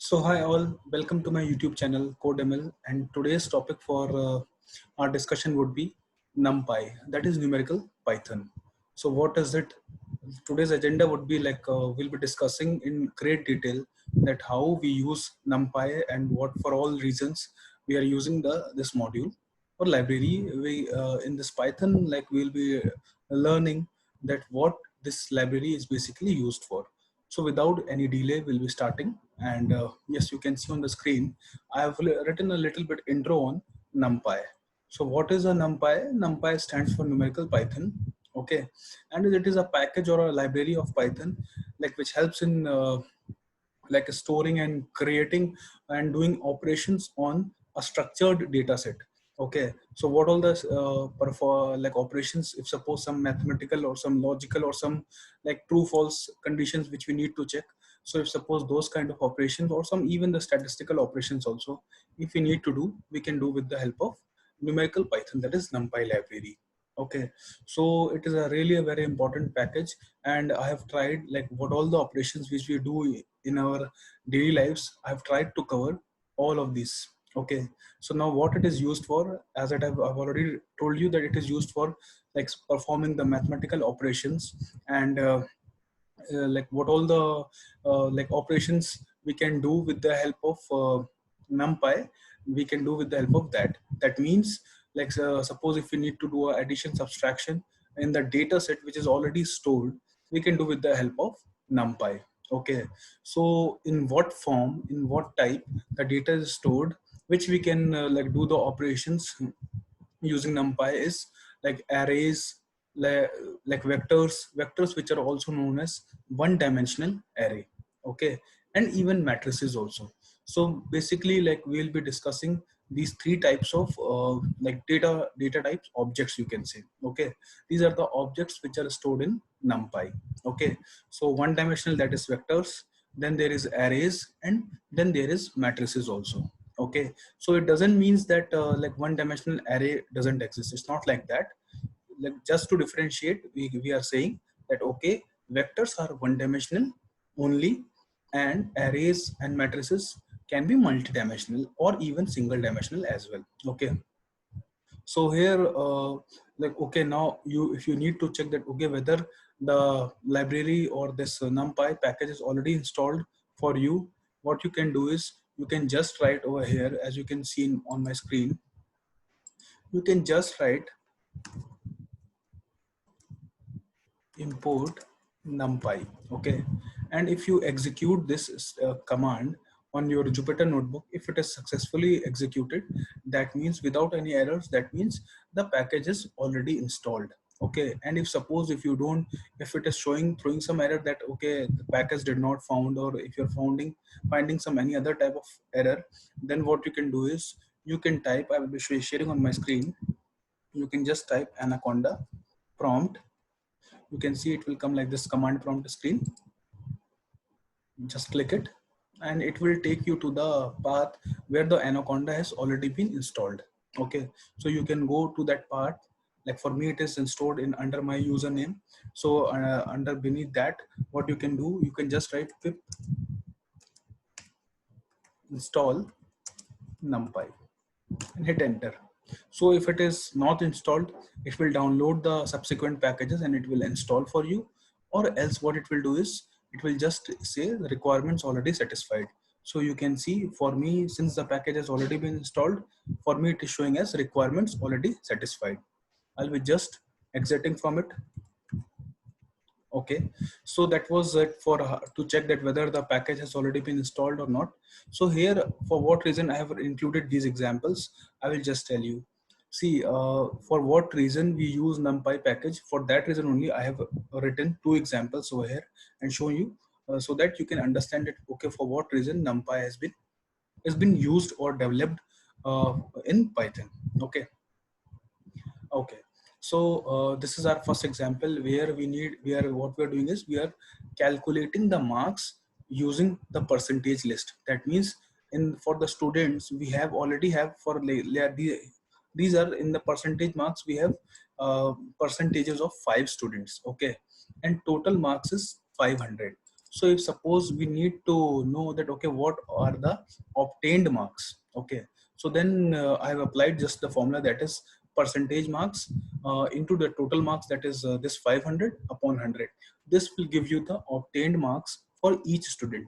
So hi all, welcome to my YouTube channel CodeML, and today's topic for our discussion would be NumPy, that is numerical Python. So what is it? Today's agenda would be we'll be discussing in great detail that how we use NumPy and what for all reasons we are using this module or library. We in this Python we'll be learning that what this library is basically used for. So without any delay, we'll be starting. And yes, you can see on the screen, I have written a little bit intro on NumPy. So what is a NumPy? NumPy stands for numerical Python. Okay, and it is a package or a library of Python, which helps in storing and creating and doing operations on a structured data set. Okay, so what all the operations, if suppose some mathematical or some logical or some true false conditions which we need to check. So if suppose those kind of operations or some even the statistical operations also, if we need to do, we can do with the help of numerical Python, that is NumPy library. Okay, so it is a really a very important package, and I have tried what all the operations which we do in our daily lives. I've tried to cover all of these. Okay, so now what it is used for, as I've already told you that it is used for performing the mathematical operations, and what all the operations we can do with the help of NumPy, we can do with the help of that. That means suppose if we need to do a addition subtraction in the data set which is already stored, we can do with the help of NumPy. Okay, so in what form, in what type the data is stored, which we can do the operations using NumPy is arrays, like, vectors which are also known as one-dimensional array. Okay, and even matrices also. So basically, we'll be discussing these three types of data types, objects you can say. Okay, these are the objects which are stored in NumPy. Okay, so one-dimensional, that is vectors. Then there is arrays, and then there is matrices also. Okay, so it doesn't means that one dimensional array doesn't exist. It's not like that. Just to differentiate, we are saying that okay, vectors are one dimensional only, and arrays and matrices can be multidimensional or even single dimensional as well. Okay, so here okay, now you, if you need to check that okay whether the library or this NumPy package is already installed for you, what you can do is you can just write over here, as you can see on my screen. You can just write import NumPy. Okay, and if you execute this command on your Jupyter notebook, if it is successfully executed, that means without any errors, that means the package is already installed. Okay, and if suppose if you don't, if it is showing throwing some error that okay the package did not found, or if you're finding some any other type of error, then what you can do is you can type, I will be sharing on my screen. You can just type anaconda prompt. You can see it will come like this command prompt screen. Just click it and it will take you to the path where the anaconda has already been installed. Okay, so you can go to that part. Like for me it is installed in under my username. So under beneath that, what you can do, you can just write pip install numpy and hit enter. So if it is not installed, it will download the subsequent packages and it will install for you, or else what it will do is it will just say the requirements already satisfied. So you can see for me, since the package has already been installed, for me it is showing as requirements already satisfied. I'll be just exiting from it. Okay, so that was it for to check that whether the package has already been installed or not. So here, for what reason I have included these examples, I will just tell you. See, for what reason we use NumPy package, for that reason only I have written two examples over here and shown you, so that you can understand it. Okay, for what reason NumPy has been used or developed in Python. Okay. Okay, so this is our first example where what we're doing is we are calculating the marks using the percentage list. That means in for the students we have already have for these are in the percentage marks, we have percentages of 5 students. Okay, and total marks is 500. So if suppose we need to know that, okay, what are the obtained marks, okay, so then I have applied just the formula, that is percentage marks into the total marks, that is this 500 upon 100. This will give you the obtained marks for each student.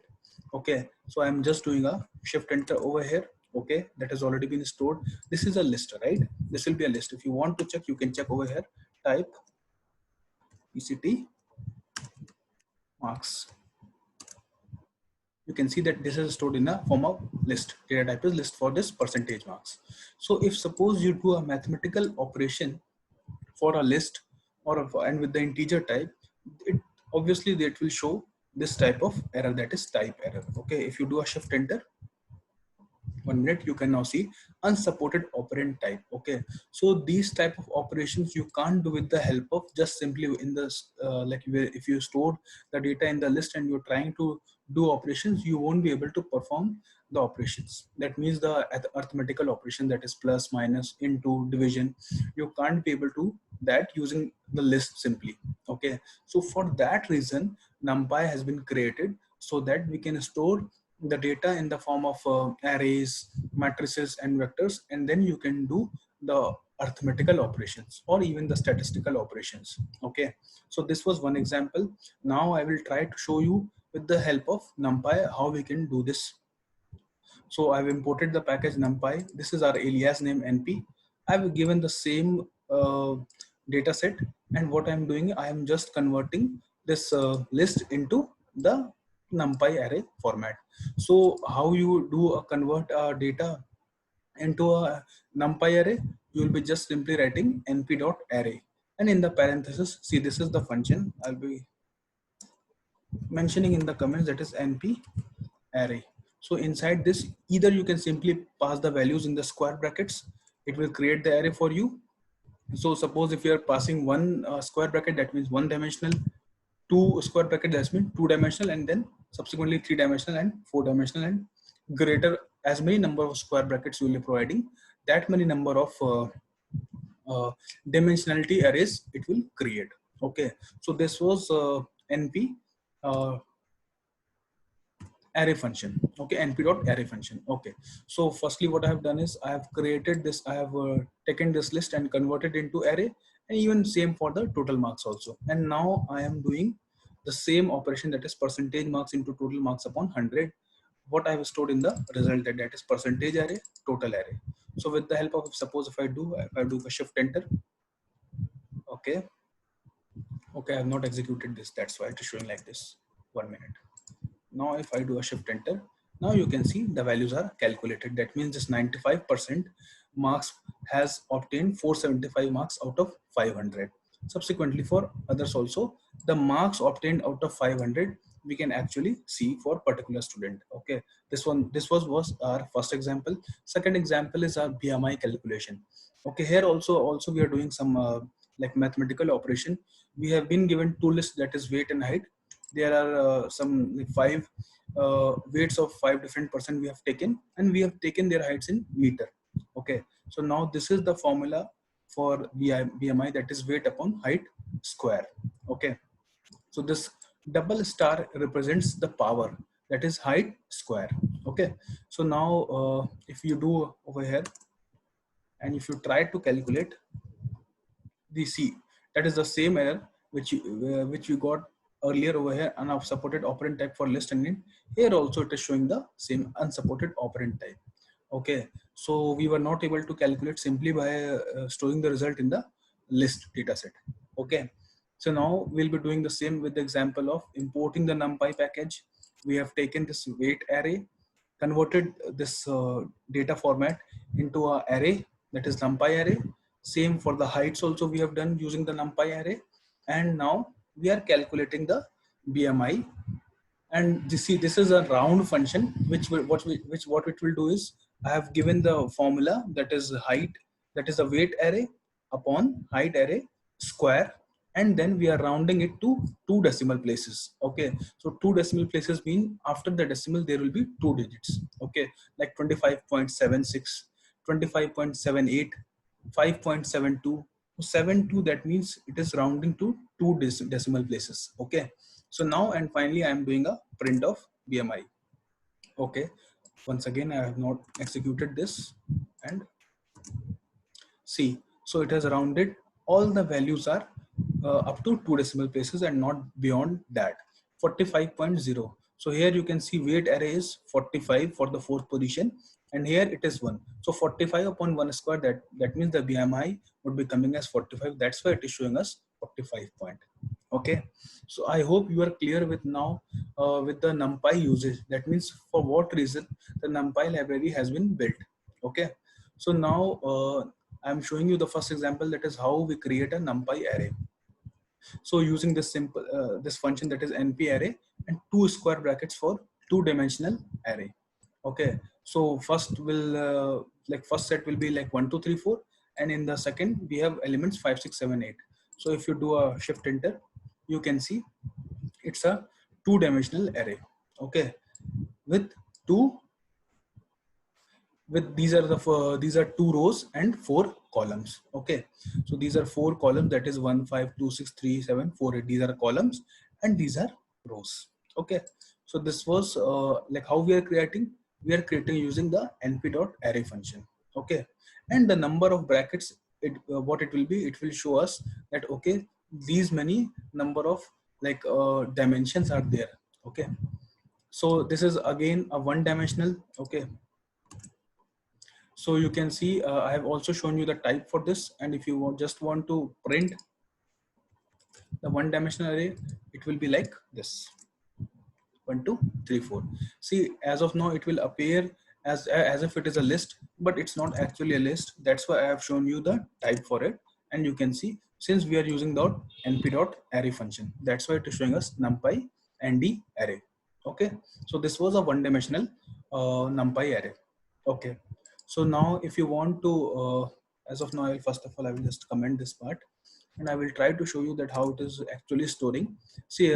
Okay, so I'm just doing a shift enter over here. Okay, that has already been stored. This is a list, right? This will be a list. If you want to check, you can check over here. Type ECT marks. You can see that this is stored in a form of list. Data type is list for this percentage marks. So if suppose you do a mathematical operation for a list and with the integer type, it obviously that will show this type of error, that is type error. Okay, if you do a shift enter, 1 minute, you can now see unsupported operand type. Okay, so these type of operations you can't do with the help of just simply in this like if you stored the data in the list and you're trying to do operations, you won't be able to perform the operations. That means the arithmetical operation, that is plus, minus, into, division, you can't be able to that using the list simply. Okay, so for that reason NumPy has been created, so that we can store the data in the form of arrays, matrices and vectors, and then you can do the arithmetical operations or even the statistical operations. Okay, so this was one example. Now I will try to show you with the help of NumPy how we can do this. So I've imported the package NumPy. This is our alias name NP. I've given the same data set, and what I'm doing, I am just converting this list into the NumPy array format. So how you do a convert data into a NumPy array? You will be just simply writing np.array, and in the parenthesis, see, this is the function I'll be mentioning in the comments, that is np array. So inside this, either you can simply pass the values in the square brackets, it will create the array for you. So suppose if you are passing one square bracket, that means one dimensional, two square bracket, that means two dimensional, and then subsequently three dimensional and four dimensional, and greater as many number of square brackets you will be providing, that many number of dimensionality arrays it will create. Okay, so this was np uh, array function. Okay, np.array function. Okay, so firstly what I have done is I have created this, I have taken this list and converted into array, and even same for the total marks also. And now I am doing the same operation, that is percentage marks into total marks upon 100. What I have stored in the result, that is percentage array, total array. So with the help of, suppose if I do a shift enter. Okay, I have not executed this, that's why it is showing like this. 1 minute. Now if I do a shift enter, now you can see the values are calculated. That means this 95% marks has obtained 475 marks out of 500. Subsequently for others also, the marks obtained out of 500 we can actually see for particular student. Okay, this was our first example. Second example is our BMI calculation. Okay, here also we are doing some like mathematical operation. We have been given two lists, that is weight and height. There are some five weights of five different person we have taken, and we have taken their heights in meter. Okay, so now this is the formula for BMI, that is weight upon height square. Okay, so this double star represents the power, that is height square. Okay, so now if you do over here and if you try to calculate the C, that is the same error which you got earlier over here, unsupported operand type for list and int. Here also it is showing the same unsupported operand type. Okay, so we were not able to calculate simply by storing the result in the list data set. Okay, so now we'll be doing the same with the example of importing the NumPy package. We have taken this weight array, converted this data format into a array, that is NumPy array. Same for the heights also we have done using the NumPy array, and now we are calculating the BMI. And this is a round function what it will do is, I have given the formula, that is height, that is a weight array upon height array square, and then we are rounding it to two decimal places. Okay, so two decimal places mean after the decimal there will be two digits. Okay, like 25.76, 25.78, 5.72, 72, that means it is rounding to two decimal places. Okay, So now and finally I am doing a print of BMI. Okay, once again I have not executed this and see, so it has rounded. All the values are up to 2 decimal places and not beyond that. 45.0. So here you can see weight array is 45 for the fourth position, and here it is 1. So 45 upon 1 square, that means the BMI would be coming as 45. That's why it is showing us 45 point. Okay, so I hope you are clear with now with the NumPy usage. That means for what reason the NumPy library has been built. Okay, so now I'm showing you the first example, that is how we create a NumPy array. So using this simple this function, that is NP array, and 2 square brackets for 2-dimensional array. Okay, so first will like first set will be like 1 2 3 4, and in the second we have elements 5 6 7 8. So if you do a shift enter, you can see it's a 2-dimensional array. Okay, with two with these are 2 rows and 4 columns. Okay, so these are 4 columns, that is 1 5 2 6 3 7 4 8. These are columns and these are rows. Okay, so this was like how we are creating using the np.array function. Okay, and the number of brackets, what it will be, it will show us that okay, these many number of like dimensions are there. Okay, so this is again a 1-dimensional. Okay, so you can see I have also shown you the type for this, and if you just want to print the 1-dimensional array, it will be like this: 1 2 3 4. See, as of now it will appear as if it is a list, but it's not actually a list. That's why I have shown you the type for it, and you can see since we are using np.array function, that's why it is showing us numpy nd array. Okay, so this was a 1-dimensional numpy array. Okay, so now if you want to as of now, first of all I will just comment this part, and I will try to show you that how it is actually storing. See,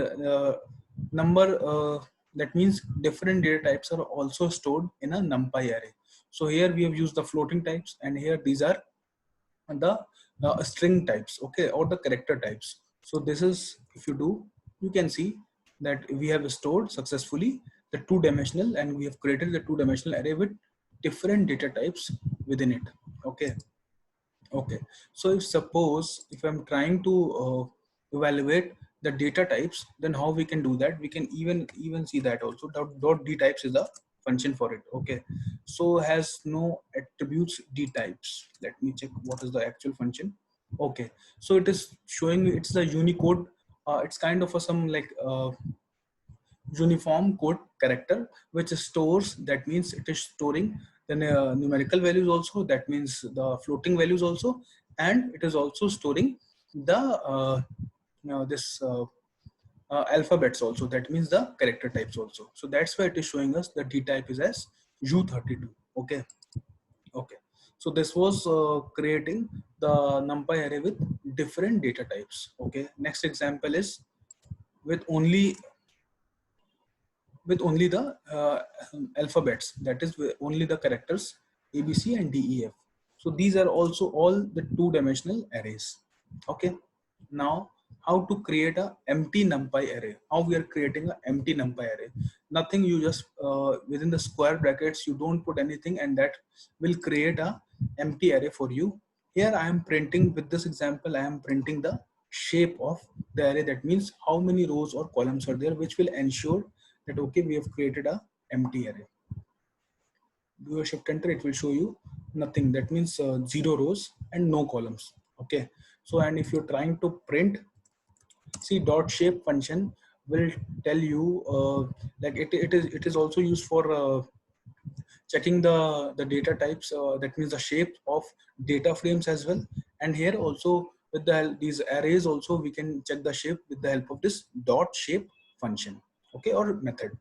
number that means different data types are also stored in a numpy array. So here we have used the floating types, and here these are the string types, okay, or the character types. So this is, if you do, you can see that we have stored successfully the 2-dimensional, and we have created the 2-dimensional array with different data types within it. Okay, okay, so if suppose if I'm trying to evaluate the data types, then how we can do that? We can even see that also dot d types is a function for it. Okay, so has no attributes d types. Let me check what is the actual function. Okay, so it is showing me it's the Unicode. It's kind of a some like uniform code character which stores, that means it is storing the numerical values also, that means the floating values also, and it is also storing the this alphabets also, that means the character types also. So that's why it is showing us the d type is as u32. Okay, okay, so this was creating the numpy array with different data types. Okay, next example is with only the alphabets, that is with only the characters ABC and DEF. So these are also all the 2-dimensional arrays. Okay, now how to create a empty numpy array? How we are creating an empty numpy array? Nothing, you just within the square brackets, you don't put anything, and that will create a empty array for you. Here I am printing, with this example I am printing the shape of the array, that means how many rows or columns are there, which will ensure that okay, we have created a empty array. Do a shift enter, it will show you nothing, that means 0 rows and no columns. Okay, so and if you're trying to print, see, dot shape function will tell you like it is also used for checking the data types, that means the shape of data frames as well. And here also with these arrays also we can check the shape with the help of this dot shape function, okay, or method.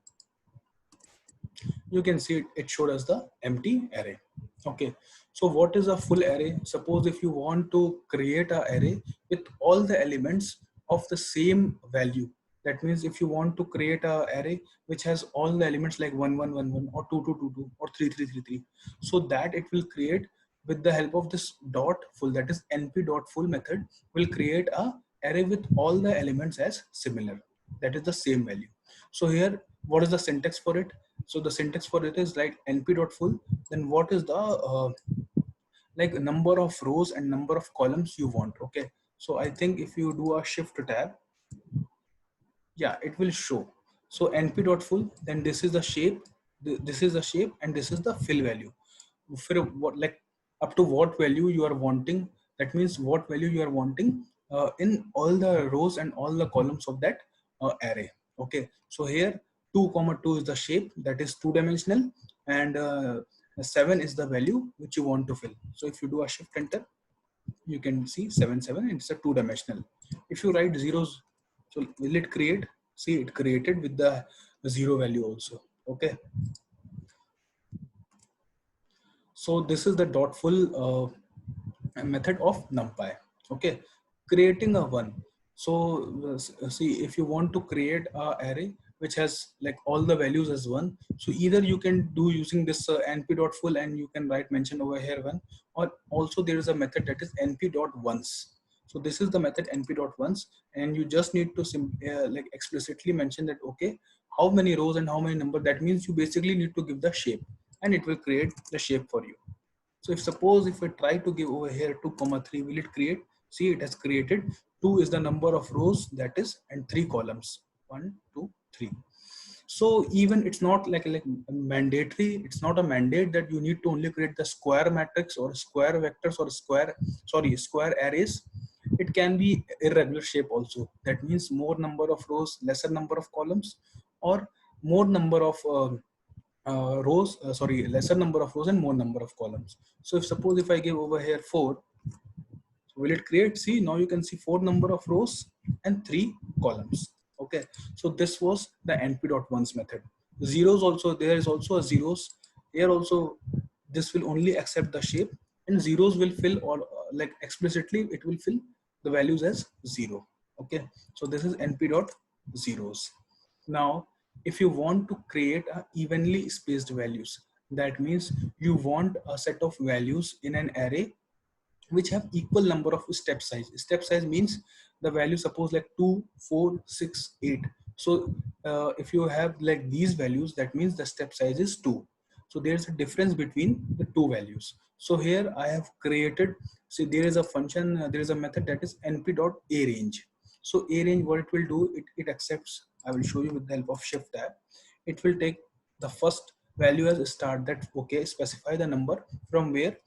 You can see it showed us the empty array. Okay, so what is a full array? Suppose if you want to create an array with all the elements of the same value, that means if you want to create an array which has all the elements like 1 1 1 1 or 2 2 2 2 or 3 3 3 3, so that it will create with the help of this dot full, that is np dot full method will create a array with all the elements as similar. that is the same value. So here, what is the syntax for it? So the syntax for it is like np.full, then what is the like number of rows and number of columns you want. Okay, so I think if you do a shift tab, yeah, it will show. So np.full, then this is the shape, this is the shape, and this is the fill value for what, like up to what value you are wanting. That means what value you are wanting in all the rows and all the columns of that array. Okay, so here 2 comma 2 is the shape, that is two dimensional, and 7 is the value which you want to fill. So if you do a shift enter, you can see 7 7, it's a two dimensional. If you write zeros, so will it create? See, it created with the zero value also. Okay, so this is the dot full method of numpy. Okay, creating a one. So see, if you want to create a array which has like all the values as one, so either you can do using this np.full, and you can write mention over here one, or also there is a method that is np.once. So this is the method np.once, and you just need to like explicitly mention that okay, how many rows and how many number. That means you basically need to give the shape, and it will create the shape for you. So if suppose if I try to give over here 2 comma 3, will it create? See, it has created. 2 is the number of rows, that is, and 3 columns. 1, 2, 3. So even it's not like mandatory. It's not a mandate that you need to only create the square matrix or square vectors or square arrays. It can be irregular shape also. That means more number of rows, lesser number of columns, or more number of lesser number of rows and more number of columns. So if suppose if I give over here 4, so will it create? See, now you can see 4 number of rows and 3 columns. Okay, so this was the np.once method. Zeros also, there is also a zeros here also. This will only accept the shape, and zeros will fill, or like explicitly it will fill the values as 0. Okay, so this is np.zeros. Now if you want to create a evenly spaced values, that means you want a set of values in an array which have equal number of step size. Step size means the value, suppose like 2, 4, 6, 8. So if you have like these values, that means the step size is 2. So there's a difference between the two values. So here I have created, see, there is a function, there is a method that is np.arange. So arange, what it will do, it accepts, I will show you with the help of shift tab. It will take the first value as a start, that okay, specify the number from where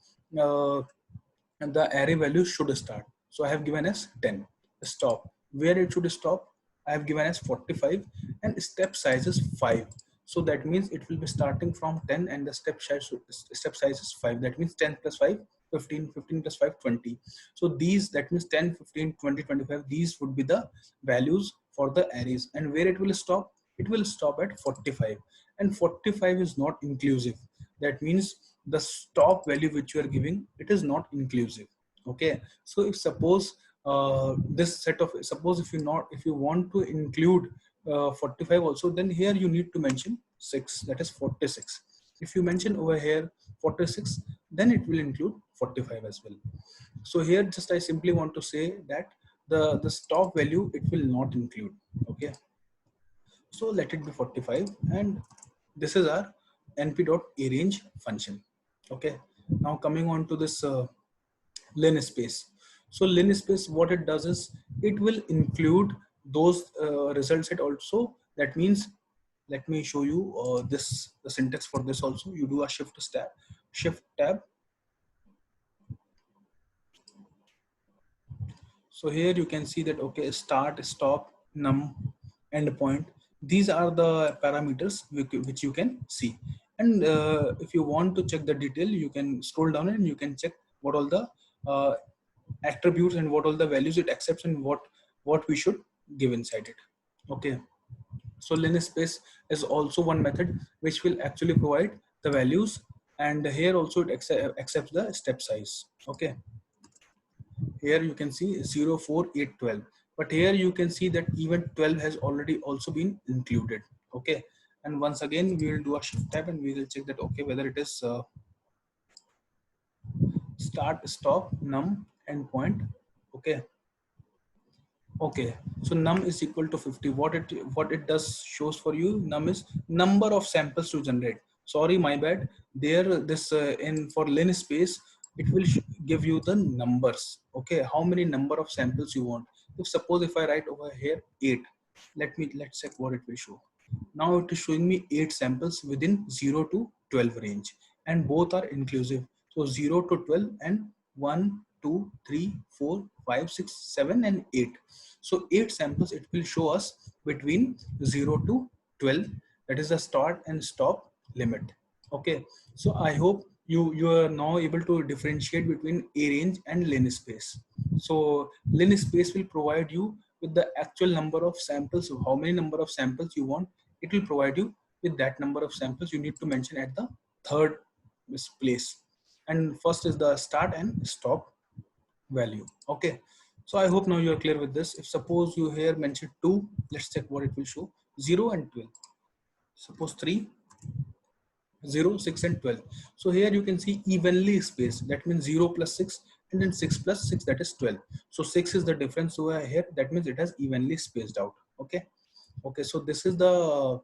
and the array value should start. So I have given as 10. Stop. Where it should stop, I have given as 45, and step size is 5. So that means it will be starting from 10, and the step size is 5. That means 10 plus 5, 15, 15 plus 5, 20. So these, that means 10, 15, 20, 25, these would be the values for the arrays. And where it will stop? It will stop at 45. And 45 is not inclusive. That means the stop value which you are giving, it is not inclusive. Okay, so if suppose this set of, suppose if you want to include 45 also, then here you need to mention 6, that is 46. If you mention over here 46, then it will include 45 as well. So here just I simply want to say that the stop value, it will not include. Okay, so let it be 45, and this is our np.arange function. Okay, now coming on to this linspace. So linspace, what it does is it will include those result set also. That means, let me show you this, the syntax for this also. You do a shift tab. So here you can see that okay, start, stop, num, endpoint. These are the parameters which you can see. And if you want to check the detail, you can scroll down and you can check what all the uh, attributes and what all the values it accepts, and what we should give inside it. Okay. So linspace is also one method which will actually provide the values, and here also it accepts the step size. Okay. Here you can see 0, 4, 8, 12, but here you can see that even 12 has already also been included. Okay, and once again we will do a shift tab, and we will check that okay, whether it is start, stop, num, endpoint. Okay, Okay, so num is equal to 50. What it does shows for you, num is number of samples to generate. Sorry, my bad. There, this in for linspace, it will give you the numbers. Okay, how many number of samples you want. If suppose if I write over here 8, let's check what it will show. Now it is showing me 8 samples within 0 to 12 range, and both are inclusive. So 0 to 12 and 1, 2, 3, 4, 5, 6, 7, and 8. So 8 samples it will show us between 0 to 12. That is the start and stop limit. Okay. So I hope you are now able to differentiate between a range and linspace. So linspace will provide you with the actual number of samples, how many number of samples you want. It will provide you with that number of samples you need to mention at the third place. And first is the start and stop value. Okay, so I hope now you are clear with this. If suppose you here mention 2, let's check what it will show. 0 and 12. Suppose 3, 0, 6, and 12. So here you can see evenly spaced. That means 0 plus 6, and then 6 plus 6, that is 12. So 6 is the difference over here. That means it has evenly spaced out. Okay. Okay, so this is the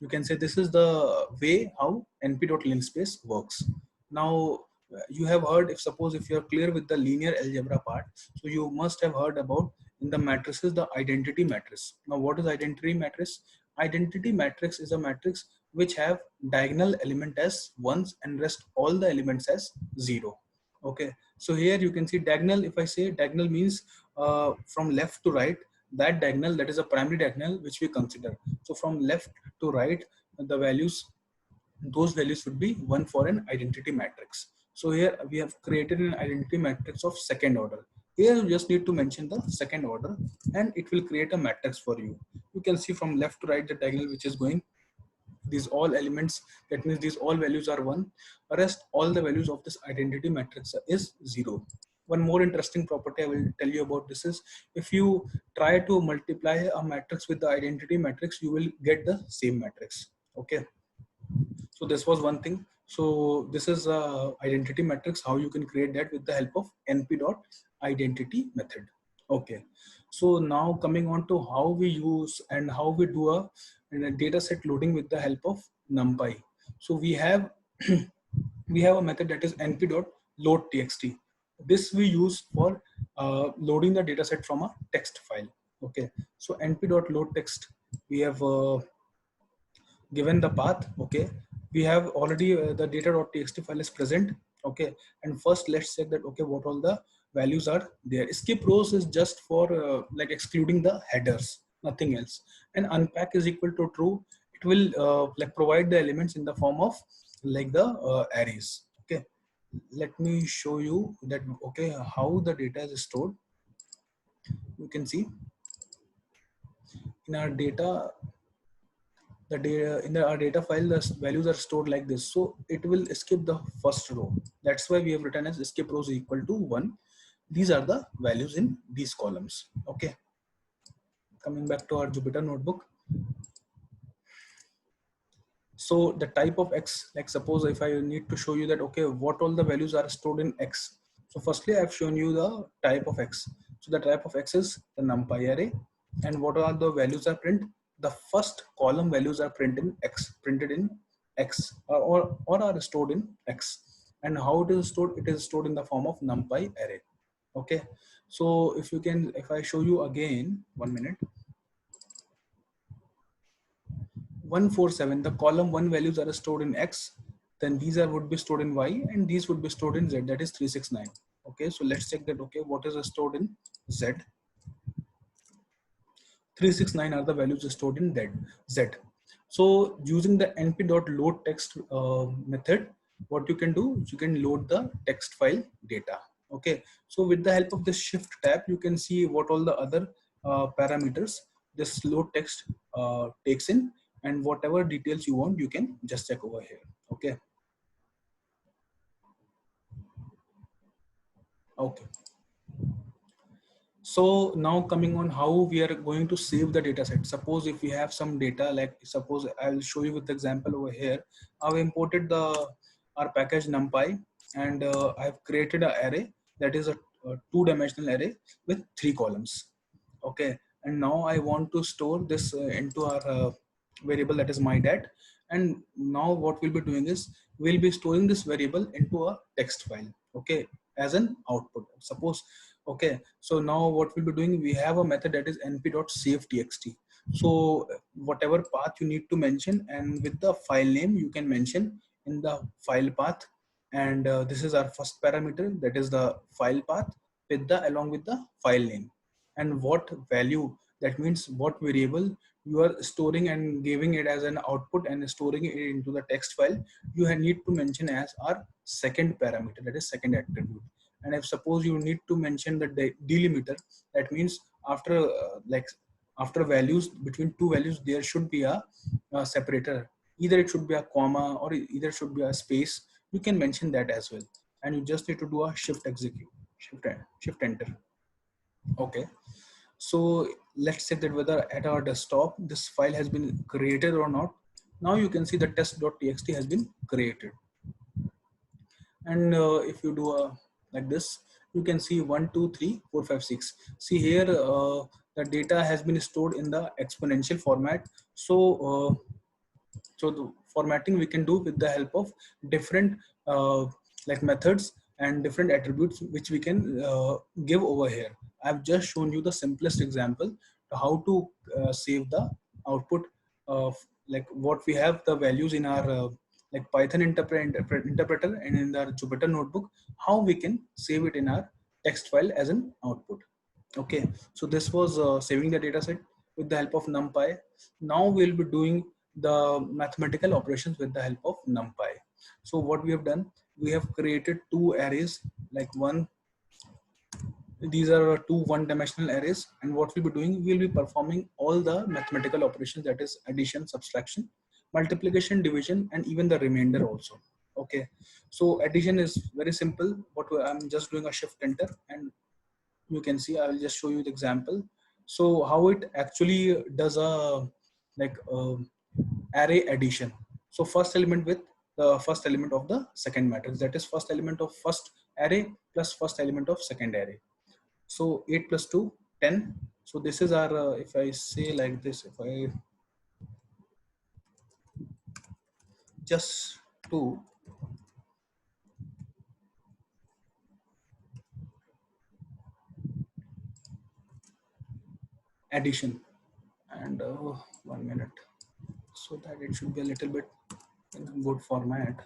you can say this is the way how np.linspace works. Now you have heard, if suppose if you are clear with the linear algebra part, so you must have heard about in the matrices the identity matrix. Now what is identity matrix? Identity matrix is a matrix which have diagonal element as ones and rest all the elements as 0. Okay, so here you can see diagonal. If I say diagonal means from left to right, that diagonal, that is a primary diagonal which we consider. So from left to right, the values, those values would be one for an identity matrix. So here we have created an identity matrix of second order. Here you just need to mention the second order and it will create a matrix for you. You can see from left to right the diagonal which is going, these all elements, that means these all values are 1, rest all the values of this identity matrix is 0. One more interesting property I will tell you about this is, if you try to multiply a matrix with the identity matrix, you will get the same matrix. Okay, so this was one thing. So this is a identity matrix, how you can create that with the help of np.identity method. Okay, so now coming on to how we use and how we do a data set loading with the help of numpy. So we have we have a method that is np.loadtxt. This we use for loading the data set from a text file. Okay, so np.loadtext, we have given the path. Okay, we have already the data.txt file is present. Okay, and first let's check that, okay, what all the values are there. Skip rows is just for like excluding the headers, nothing else. And unpack is equal to true. It will like provide the elements in the form of like the arrays. Okay, let me show you that, okay, how the data is stored. You can see in our data, the data in our data file, the values are stored like this. So it will skip the first row. That's why we have written as skip rows equal to 1. These are the values in these columns. Okay, coming back to our Jupyter notebook. So the type of X, like suppose if I need to show you that, okay, what all the values are stored in X. So firstly, I've shown you the type of X. So the type of X is the NumPy array. And what are the values are print? The first column values are printed in X, or are stored in X. And how it is stored? It is stored in the form of NumPy array. Okay. So if you can, if I show you again, 1 minute. 147, the column 1 values are stored in X, then these are would be stored in Y, and these would be stored in Z, that is 369. Okay, so let's check that, okay, what is stored in Z. 369 are the values stored in Z. So using the np.loadText method, what you can do is you can load the text file data. Okay, so with the help of the shift tab, you can see what all the other parameters this load text takes in, and whatever details you want, you can just check over here. Okay. Okay. So now coming on how we are going to save the data set. Suppose if we have some data, like suppose I'll show you with the example over here. I've imported our package NumPy, and I've created an array that is a two-dimensional array with 3 columns. Okay, and now I want to store this into our variable, that is my date. And now what we'll be doing is we'll be storing this variable into a text file, okay, as an output. Suppose, okay, so now what we'll be doing, we have a method that is np.savetxt. So whatever path you need to mention, and with the file name you can mention in the file path. And this is our first parameter, that is the file path with the along with the file name, and what value, that means what variable you are storing and giving it as an output and storing it into the text file, you need to mention as our second parameter, that is second attribute. And if suppose you need to mention the delimiter, that means after like after values, between two values there should be a separator, either it should be a comma or either it should be a space, you can mention that as well. And you just need to do a shift execute, shift enter. Okay, so let's check that whether at our desktop this file has been created or not. Now you can see the test.txt has been created. And if you do a like this, you can see 1 2 3 4 5 6. See here, the data has been stored in the exponential format. So the formatting we can do with the help of different like methods and different attributes which we can give over here. I've just shown you the simplest example to how to save the output of like what we have the values in our like Python interpreter and in our Jupyter notebook, how we can save it in our text file as an output. Okay, so this was saving the data set with the help of NumPy. Now we'll be doing the mathematical operations with the help of NumPy. So what we have done, we have created two arrays, like one, these are two one-dimensional arrays, and what we'll be doing, we'll be performing all the mathematical operations, that is addition, subtraction, multiplication, division, and even the remainder also. Okay, so addition is very simple. I'm just doing a shift enter, and you can see, I will just show you the example. So how it actually does a like array addition. So first element with the first element of the second matrix, that is first element of first array plus first element of second array. So 8 plus 2 10. So this is our if I say like this, if I just do addition, and 1 minute, so that it should be a little bit in a good format.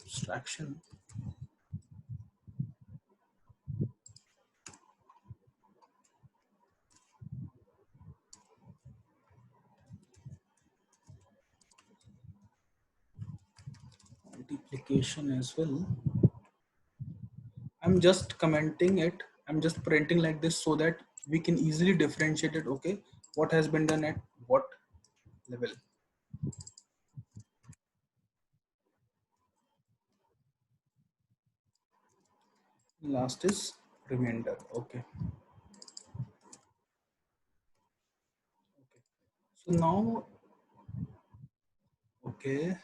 Subtraction, multiplication as well. I'm just commenting it, I'm just printing like this so that we can easily differentiate it. Okay, what has been done at what level. Last is remainder. Okay, so now, okay,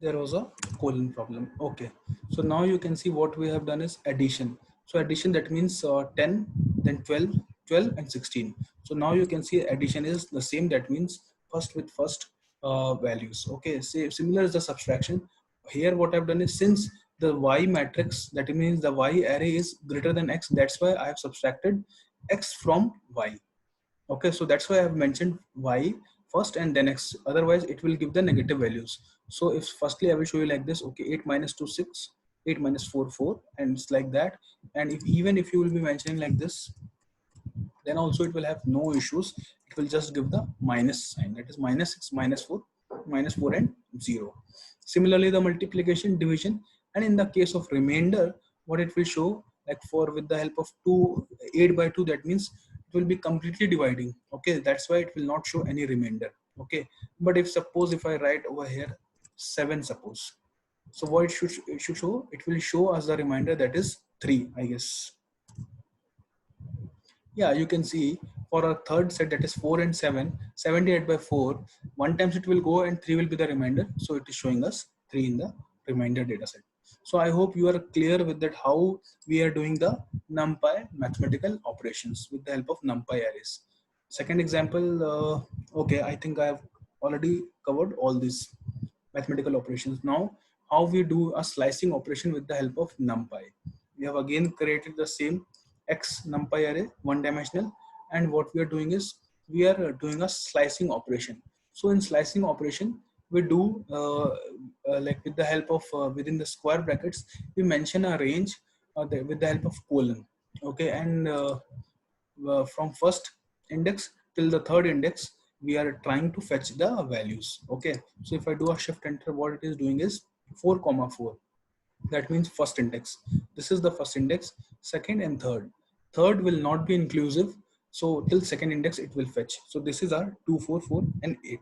there was a colon problem. Okay, so now you can see what we have done is addition. So addition, that means 10, then 12, 12 and 16. So now you can see addition is the same, that means first with first values. Okay, similar is the subtraction. Here what I've done is, since the y matrix, that means the y array is greater than x, that's why I have subtracted x from y. Okay, so that's why I have mentioned y first and then x, otherwise it will give the negative values. So if firstly I will show you like this, okay, 8 minus 2 6, 8 minus 4 4, and it's like that. And if even if you will be mentioning like this, then also it will have no issues, it will just give the minus sign, that is minus 6 minus 4 and 0. Similarly the multiplication, division, and in the case of remainder, what it will show, like for with the help of 2 8 by 2, that means it will be completely dividing. Okay, that's why it will not show any remainder. Okay, but if suppose if I write over here 7, suppose, so what it should show, it will show as the reminder, that is 3, I guess. Yeah, you can see for a third set, that is 4 and 7, 78 by 4, 1 times it will go and 3 will be the remainder. So it is showing us 3 in the remainder data set. So I hope you are clear with that how we are doing the NumPy mathematical operations with the help of NumPy arrays. Second example, okay, I think I have already covered all these mathematical operations. Now, how we do a slicing operation with the help of NumPy. We have again created the same X NumPy array, one dimensional, and what we are doing is we are doing a slicing operation. So in slicing operation, we do like with the help of within the square brackets, we mention a range with the help of colon. Okay, and from first index till the third index, we are trying to fetch the values. Okay, so if I do a shift enter, what it is doing is 4 comma 4. That means first index. This is the first index, second and third. Third will not be inclusive, so till second index it will fetch. So this is our 2, 4, 4 and 8.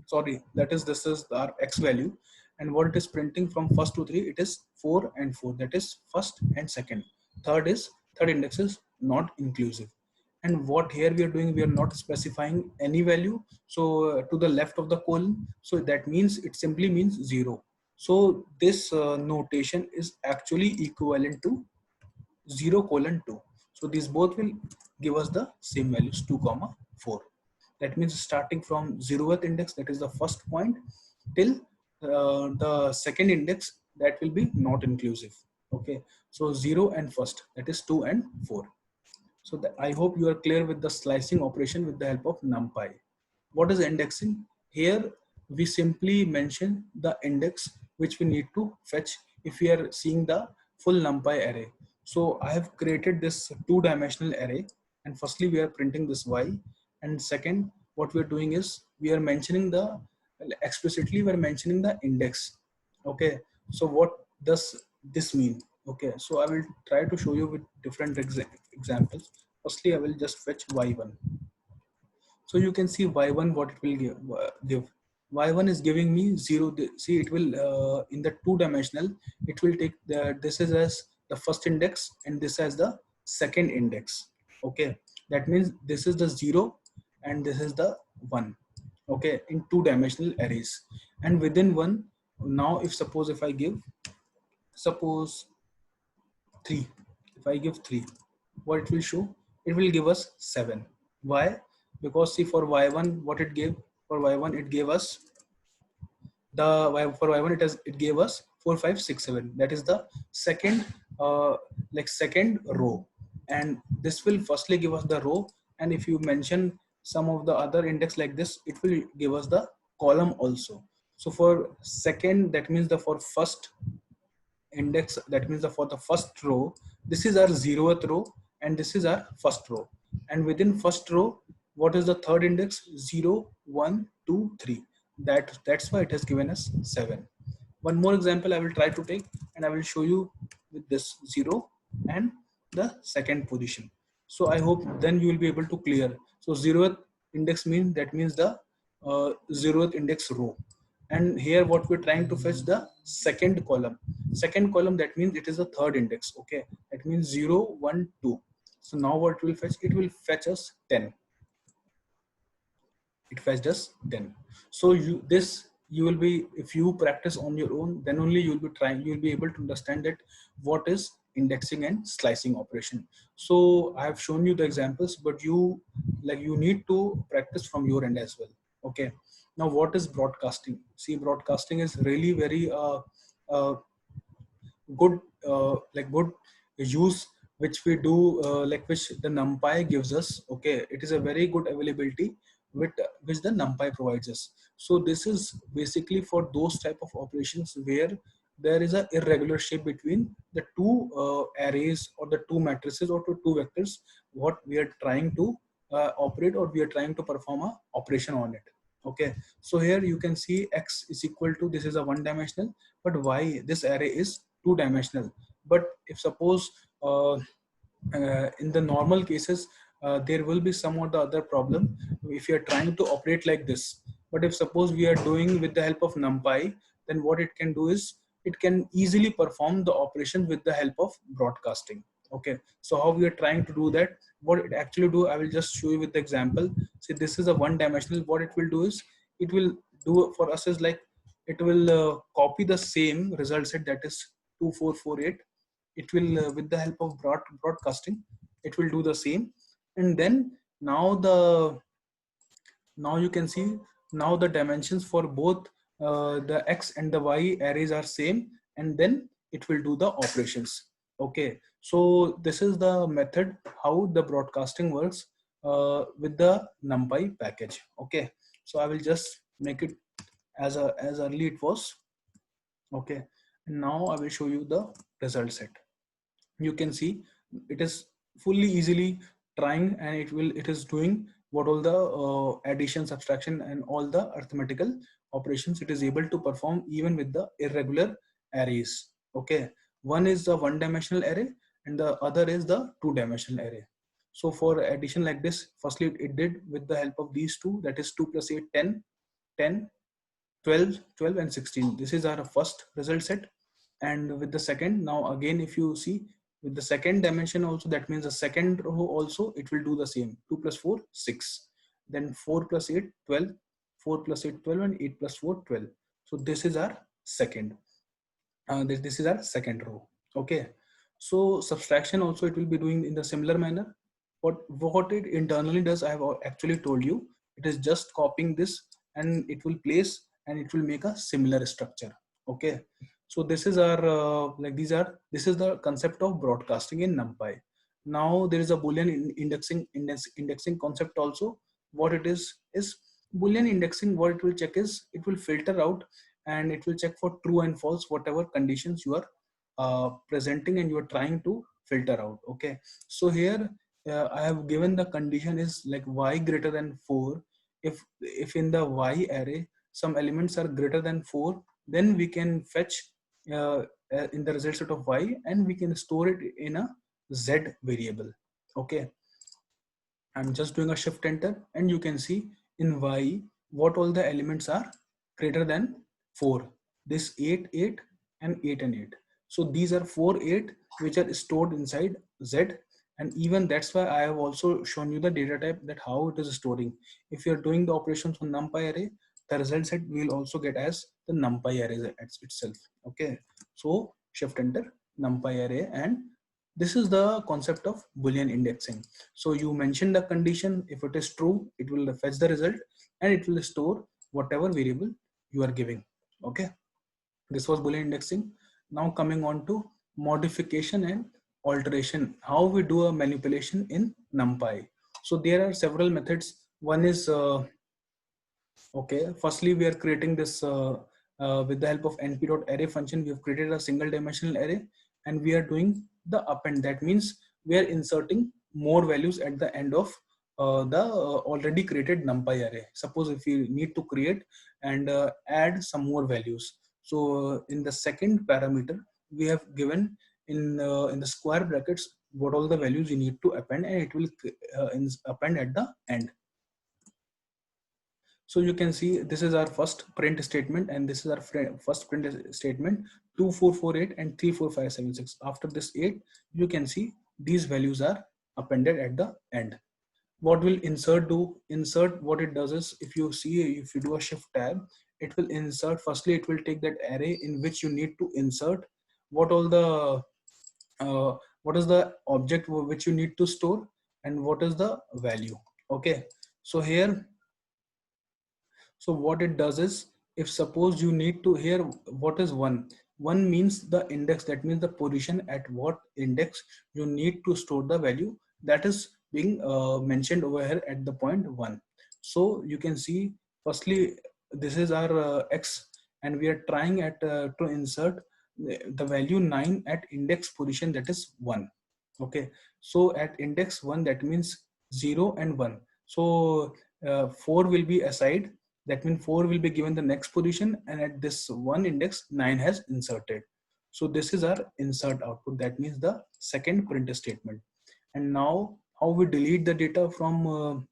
Sorry, that is this is our X value, and what it is printing from first to 3, it is 4 and 4. That is first and second. Third index is not inclusive. And what here we are doing, we are not specifying any value. So to the left of the colon, so that means it simply means 0. So this notation is actually equivalent to 0 colon 2. So these both will give us the same values, 2 comma 4. That means starting from 0th index, that is the first point, till the second index, that will be not inclusive. Okay, so 0 and first, that is 2 and 4. So I hope you are clear with the slicing operation with the help of NumPy. What is indexing? Here we simply mention the index which we need to fetch if we are seeing the full NumPy array. So I have created this two-dimensional array, and firstly we are printing this y, and second what we are doing is we are mentioning the explicitly we are mentioning the index. Okay, so what does this mean? Okay, so I will try to show you with different examples. Firstly, I will just fetch y1. So you can see y1 what it will give. Y1 is giving me 0. See, it will in the two-dimensional, it will take this is as the first index and this as the second index. Okay, that means this is the 0 and this is the 1. Okay, in two-dimensional arrays, and within one, now if suppose if I give suppose 3, if I give 3, what it will show? It will give us 7. Why? Because see, for y1 what it gave, for y1 it gave us for y1 it gave us 4, 5, 6, 7. That is the second second row, and this will firstly give us the row, and if you mention some of the other index like this, it will give us the column also. So for second, that means the for first index, that means for the first row, this is our 0th row and this is our first row, and within first row, what is the third index? 0, 1, 2, 3. That's why it has given us 7. One more example I will try to take, and I will show you with this 0 and the second position. So I hope then you will be able to clear. So 0th index means that means the 0th index row, and here what we're trying to fetch the second column. Second column, that means it is the third index. Okay, that means 0, 1, 2. So now what will fetch? It will fetch us 10. It fetched us 10. So you will be, if you practice on your own, then only you will be able to understand that what is indexing and slicing operation. So I have shown you the examples, but you need to practice from your end as well. Okay, now what is broadcasting? See, broadcasting is really very good good use which we do which the NumPy gives us. Okay, it is a very good availability which the NumPy provides us. So this is basically for those type of operations where there is a irregular shape between the two arrays or the two matrices or two vectors what we are trying to operate, or we are trying to perform a operation on it. Okay, so here you can see x is equal to, this is a one dimensional, but y, this array is two dimensional. But if suppose in the normal cases there will be some or the other problem if you are trying to operate like this. But if suppose we are doing with the help of NumPy, then what it can do is it can easily perform the operation with the help of broadcasting. Okay, so how we are trying to do that, what it actually do, I will just show you with the example. See, this is a one dimensional. What it will do is, it will do for us is like, it will copy the same result set, that is 2448. It will with the help of broadcasting, it will do the same. And then now the, now you can see, now the dimensions for both the x and the y arrays are same, and then it will do the operations. Okay, so this is the method how the broadcasting works with the NumPy package. Okay, so I will just make it as early it was. Okay, and now I will show you the result set. You can see it is fully easily trying, and it is doing what all the addition, subtraction, and all the arithmetical operations it is able to perform even with the irregular arrays. Okay, one is the one dimensional array and the other is the two dimensional array. So for addition like this, firstly it did with the help of these two, that is 2 plus 8 10, 10, 12, 12 and 16. This is our first result set. And with the second, now again if you see, with the second dimension also, that means the second row also it will do the same. 2 plus 4 6, then 4 plus 8 12, 4 plus 8 12, and 8 plus 4 12. So this is our second, this is our second row. Okay, so subtraction also it will be doing in the similar manner. What it internally does, I have actually told you, it is just copying this, and it will place, and it will make a similar structure. Okay, so this is our this is the concept of broadcasting in NumPy. Now there is a Boolean indexing concept also. What it is Boolean indexing. What it will check is, it will filter out, and it will check for true and false whatever conditions you are presenting and you are trying to filter out. Okay, so here I have given the condition is like y greater than 4. If in the y array some elements are greater than 4, then we can fetch uh, in the result set of y, and we can store it in a z variable. Okay, I'm just doing a shift enter, and you can see in y what all the elements are greater than 4. This 8, 8 and 8 and 8. So these are 4, 8 which are stored inside Z, and even that's why I have also shown you the data type, that how it is storing. If you're doing the operations on NumPy array, the result set will also get as the NumPy array itself. Okay, so shift enter NumPy array, and this is the concept of Boolean indexing. So you mention the condition. If it is true, it will fetch the result, and it will store whatever variable you are giving. Okay, this was Boolean indexing. Now coming on to modification and alteration, how we do a manipulation in NumPy. So there are several methods. One is okay, firstly we are creating this with the help of np.array function. We have created a single dimensional array, and we are doing the append. That means we are inserting more values at the end of the already created NumPy array. Suppose if we need to create and add some more values. So in the second parameter, we have given in the square brackets what all the values you need to append, and it will append at the end. So you can see this is our first print statement, and this is our first print statement 2448 and 34576. After this 8, you can see these values are appended at the end. What will insert do? Insert, what it does is, if you see, if you do a shift tab, it will insert. Firstly, it will take that array in which you need to insert what all the what is the object which you need to store, and what is the value. Okay, so here, so what it does is, if suppose you need to, here what is one means the index, that means the position at what index you need to store the value, that is being mentioned over here at the point 1. So you can see, firstly this is our x, and we are trying at to insert the value 9 at index position, that is 1. Okay, so at index 1, that means 0 and 1. So 4 will be aside, that means 4 will be given the next position, and at this one index 9 has inserted. So this is our insert output, that means the second print statement. And now how we delete the data from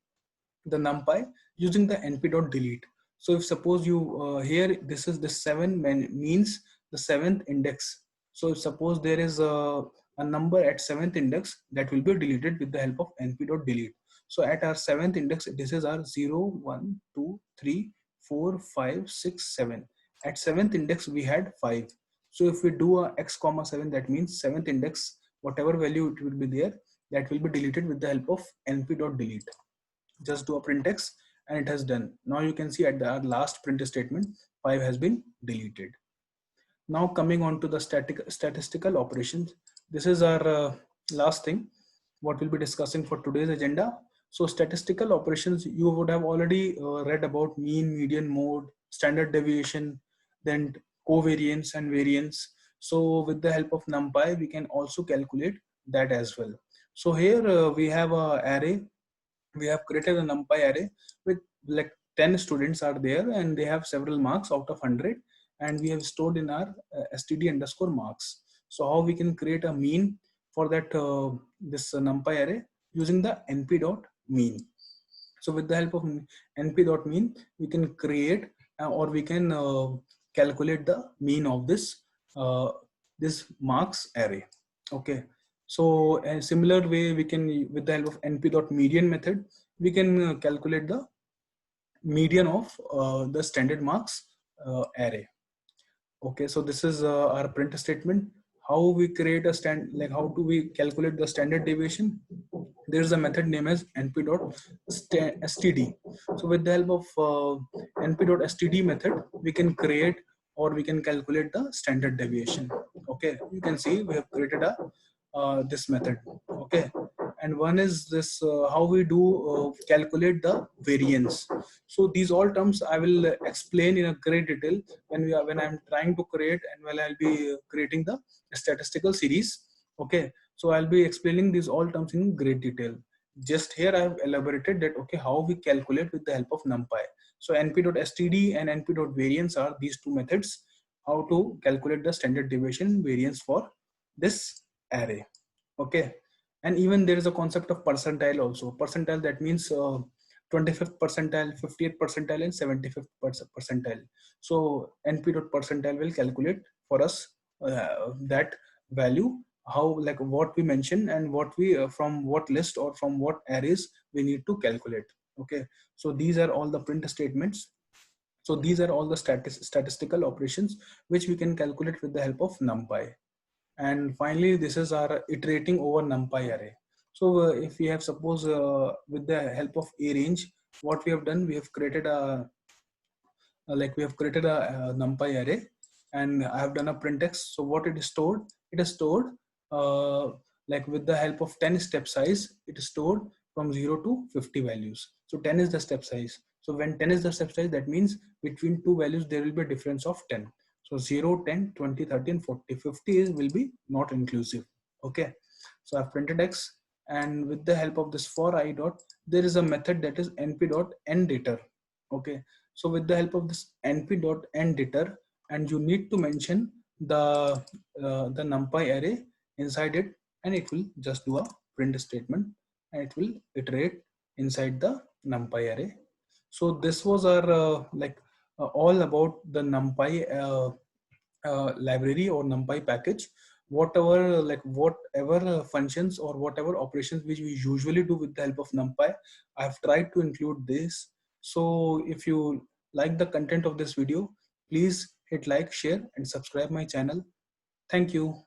the NumPy, using the np.delete. So if suppose you here, this is the 7 means the 7th index. So if suppose there is a number at 7th index that will be deleted with the help of np.delete. So at our 7th index, this is our 0, 1, 2, 3, 4, 5, 6, 7. At 7th index, we had 5. So if we do a x comma 7, that means 7th index, whatever value it will be there, that will be deleted with the help of np.delete. Just do a print x and it has done. Now you can see at the last print statement, 5 has been deleted. Now coming on to the statistical operations. This is our last thing what we'll be discussing for today's agenda. So statistical operations, you would have already read about mean, median, mode, standard deviation, then covariance and variance. So with the help of NumPy, we can also calculate that as well. So here we have a array. We have created a NumPy array with like 10 students are there and they have several marks out of 100, and we have stored in our std underscore marks. So how we can create a mean for that this NumPy array using the np.mean. So with the help of np.mean, we can create or we can calculate the mean of this marks array. Okay. So a similar way, we can, with the help of np.median method, we can calculate the median of the standard marks array. Okay, so this is our print statement. How we create a how do we calculate the standard deviation? There is a method named as np.std. So with the help of np.std method, we can create or we can calculate the standard deviation. Okay, you can see we have created a this method. Okay, and one is this how we do calculate the variance. So these all terms I will explain in a great detail when I'm trying to create and when I'll be creating the statistical series. Okay, so I'll be explaining these all terms in great detail. Just here I have elaborated that okay, how we calculate with the help of NumPy. So np.std and np.variance are these two methods how to calculate the standard deviation variance for this array. Okay, and even there is a concept of percentile also. Percentile, that means 25th percentile, 50th percentile, and 75th percentile. So np.percentile will calculate for us that value, how, like what we mention and what we from what list or from what arrays we need to calculate. Okay, so these are all the print statements. So these are all the statistical operations which we can calculate with the help of NumPy. And finally, this is our iterating over NumPy array. So if we have suppose with the help of arange, what we have done, we have created a NumPy array, and I have done a print x. So what it is stored? It is stored like with the help of 10 step size. It is stored from 0 to 50 values. So 10 is the step size. So when 10 is the step size, that means between two values there will be a difference of 10. So 0, 10, 20, 30, and 40. 50 will be not inclusive. Okay. So I've printed x, and with the help of this for I dot, there is a method that is np.endDater. Okay. So with the help of this np.endDater, and you need to mention the NumPy array inside it, and it will just do a print statement, and it will iterate inside the NumPy array. So this was our all about the NumPy library or NumPy package. Whatever functions or whatever operations which we usually do with the help of NumPy, I've tried to include this. So if you like the content of this video, please hit like, share, and subscribe my channel. Thank you.